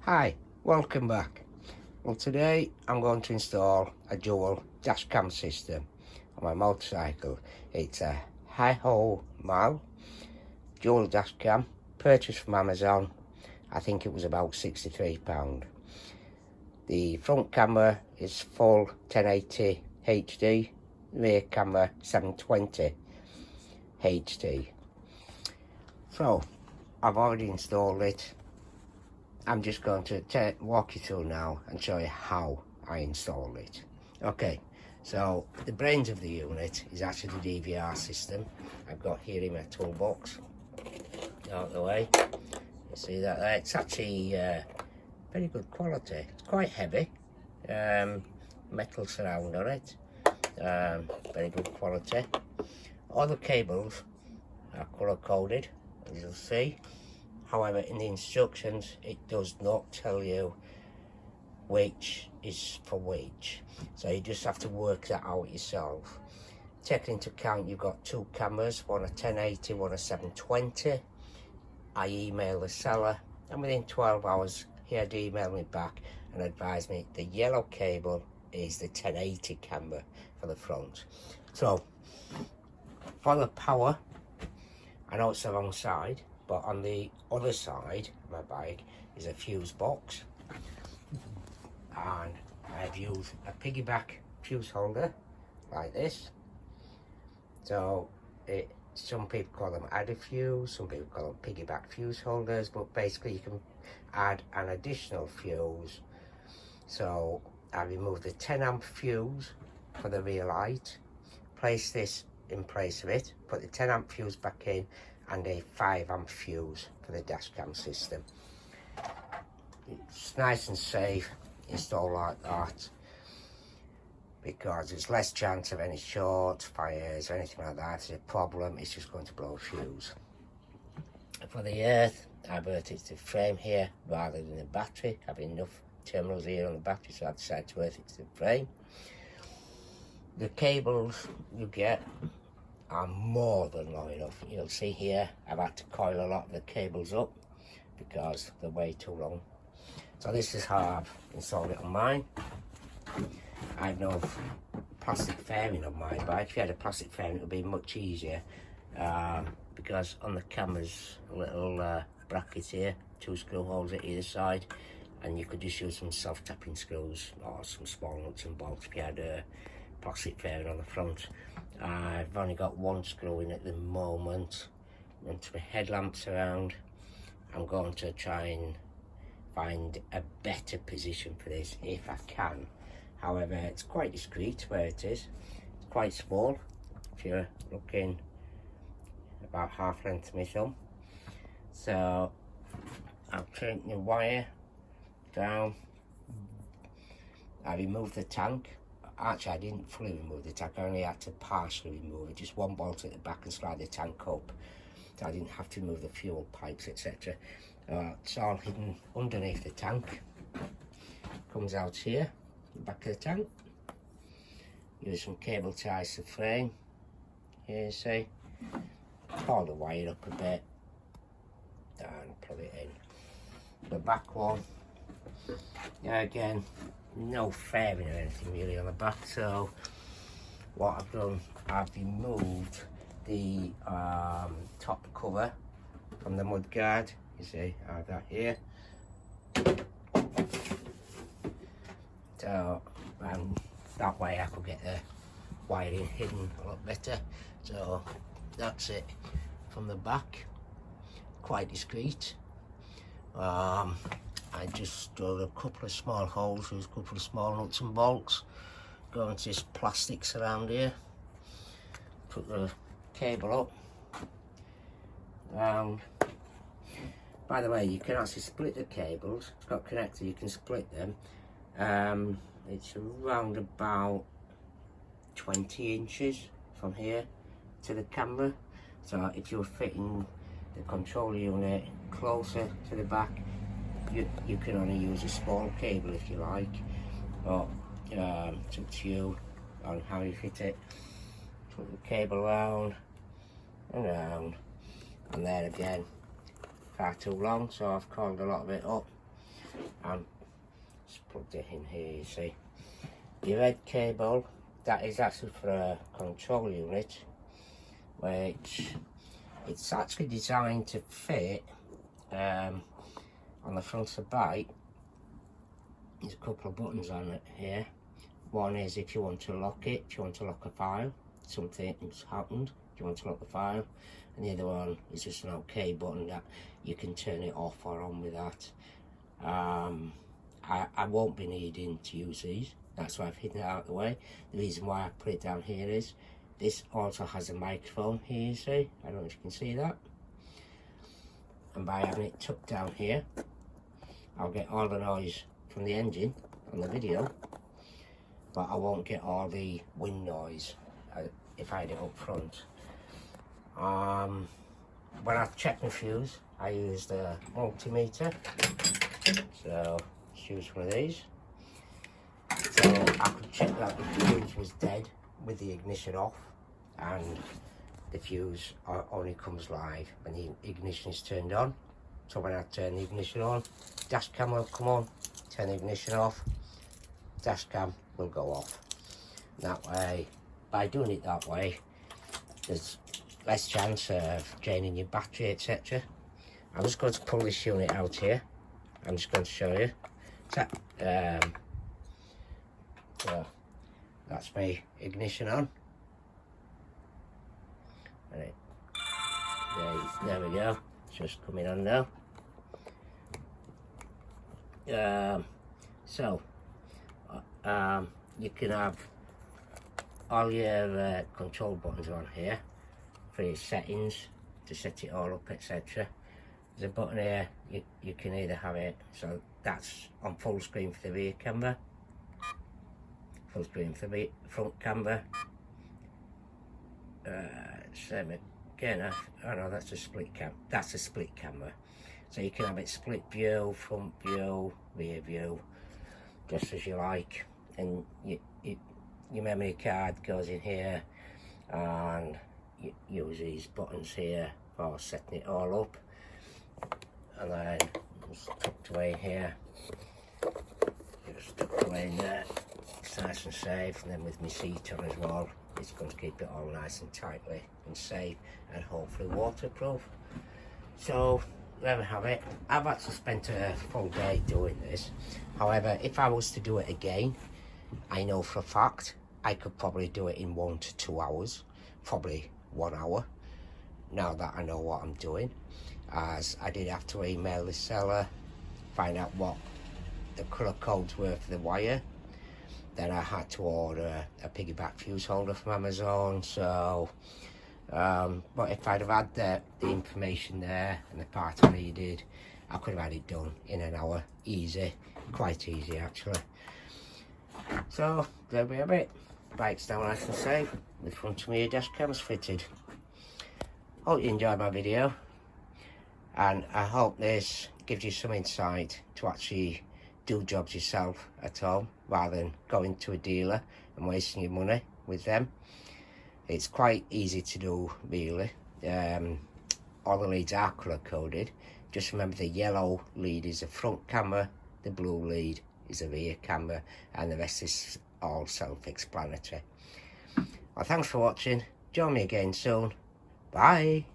Hi, welcome back. Well, today I'm going to install a dual dash cam system on my motorcycle. It's a Hao Mal dual dash cam, purchased from Amazon. I think it was about £63. The front camera is full 1080 HD, rear camera 720 HD. So, I've already installed it. I'm just going to walk you through now and show you how I installed it. Okay, so the brains of the unit is actually the DVR system I've got here in my toolbox. Out of the way, you see that there? It's actually very good quality. It's quite heavy, metal surround on it, very good quality. All the cables are colour coded, as you'll see. However, in the instructions, it does not tell you which is for which. So you just have to work that out yourself. Taking into account you've got two cameras, one a 1080, one a 720. I emailed the seller, and within 12 hours, he had emailed me back and advised me the yellow cable is the 1080 camera for the front. So, for the power, I know it's the wrong side, but on the other side of my bike is a fuse box, and I've used a piggyback fuse holder like this. So some people call them add fuse, some people call them piggyback fuse holders, but basically you can add an additional fuse. So I removed the 10 amp fuse for the rear light, place this in place of it, put the 10 amp fuse back in, and a 5 amp fuse for the dash cam system. It's nice and safe installed like that, because there's less chance of any shorts, fires, or anything like that. If there's a problem, it's just going to blow a fuse. For the earth, I earthed it to the frame here rather than the battery. I have enough terminals here on the battery, so I decided to earth it to the frame. The cables you get are more than long enough. You'll see here I've had to coil a lot of the cables up because they're way too long. So this is how I've installed it on mine. I've no plastic fairing on my bike. If you had a plastic fairing, it would be much easier, because on the camera's a little bracket here, 2 screw holes at either side, and you could just use some self-tapping screws or some small nuts and bolts if you had a plastic fairing on the front. I've only got 1 screw in at the moment, and to my headlamps around, I'm going to try and find a better position for this if I can. However, it's quite discreet where it is. It's quite small. If you're looking about half length of my thumb. So I'll take the wire down. I removed the tank. Actually, I didn't fully remove the tank. I only had to partially remove it. Just 1 bolt at the back and slide the tank up. So I didn't have to remove the fuel pipes, etc. It's all hidden underneath the tank. Comes out here, the back of the tank. Use some cable ties to the frame. Here you see. Pull the wire up a bit and plug it in. The back one, again, no fairing or anything really on the back. So what I've done, I've removed the top cover from the mudguard. You see, I have that here. So that way I could get the wiring hidden a lot better. So that's it from the back, quite discreet. I just drilled a couple of small holes with a couple of small nuts and bolts. Go into this plastics around here, put the cable up, round. By the way, you can actually split the cables. It's got a connector, you can split them. It's around about 20 inches from here to the camera. So if you're fitting the control unit closer to the back, you can only use a small cable if you like, but it's up to you on how you fit it. Put the cable round and round, and there again, far too long, so I've coiled a lot of it up. and just plugged it in here, you see. Your red cable, that is actually for a control unit, which it's actually designed to fit on the front of the bike. There's a couple of buttons on it here. One is if you want to lock it, if you want to lock a file, something's happened, if you want to lock the file. And the other one is just an OK button that you can turn it off or on with that. I won't be needing to use these, that's why I've hidden it out of the way. The reason why I put it down here is this also has a microphone here, you see. I don't know if you can see that. And by having it tucked down here, I'll get all the noise from the engine on the video, but I won't get all the wind noise if I had it up front. When I check my fuse, I use the multimeter, so let's use one of these. So I could check that the fuse was dead with the ignition off, and the fuse only comes live when the ignition is turned on. So when I turn the ignition on, dash cam will come on, turn the ignition off, dash cam will go off. That way, by doing it that way, there's less chance of draining your battery, etc. I'm just going to pull this unit out here. I'm just going to show you. So that's my ignition on. Right. There we go. It's just coming on now. You can have all your control buttons on here for your settings, to set it all up, etc. There's a button here, you can either have it, so that's on full screen for the rear camera, full screen for the front camera. Same again, oh no, that's a split cam, that's a split camera. So you can have it split view, front view, rear view, just as you like. And your memory card goes in here, and you use these buttons here for setting it all up. And then it's tucked away here, just tucked away in there. It's nice and safe, and then with my seat on as well, it's going to keep it all nice and tightly and safe, and hopefully waterproof. So there we have it. I've actually spent a full day doing this. However, if I was to do it again, I know for a fact I could probably do it in 1 to 2 hours, probably 1 hour, now that I know what I'm doing, as I did have to email the seller, find out what the colour codes were for the wire. Then I had to order a piggyback fuse holder from Amazon. So but if I'd have had the information there and the part I needed, I could have had it done in an hour, easy, quite easy actually. So there we have it. Bike's now nice and safe, with front and rear dash cams fitted. Hope you enjoyed my video, and I hope this gives you some insight to actually do jobs yourself at home, rather than going to a dealer and wasting your money with them. It's quite easy to do, really. All the leads are colour coded. Just remember the yellow lead is the front camera, the blue lead is the rear camera, and the rest is all self-explanatory. Well, thanks for watching. Join me again soon. Bye.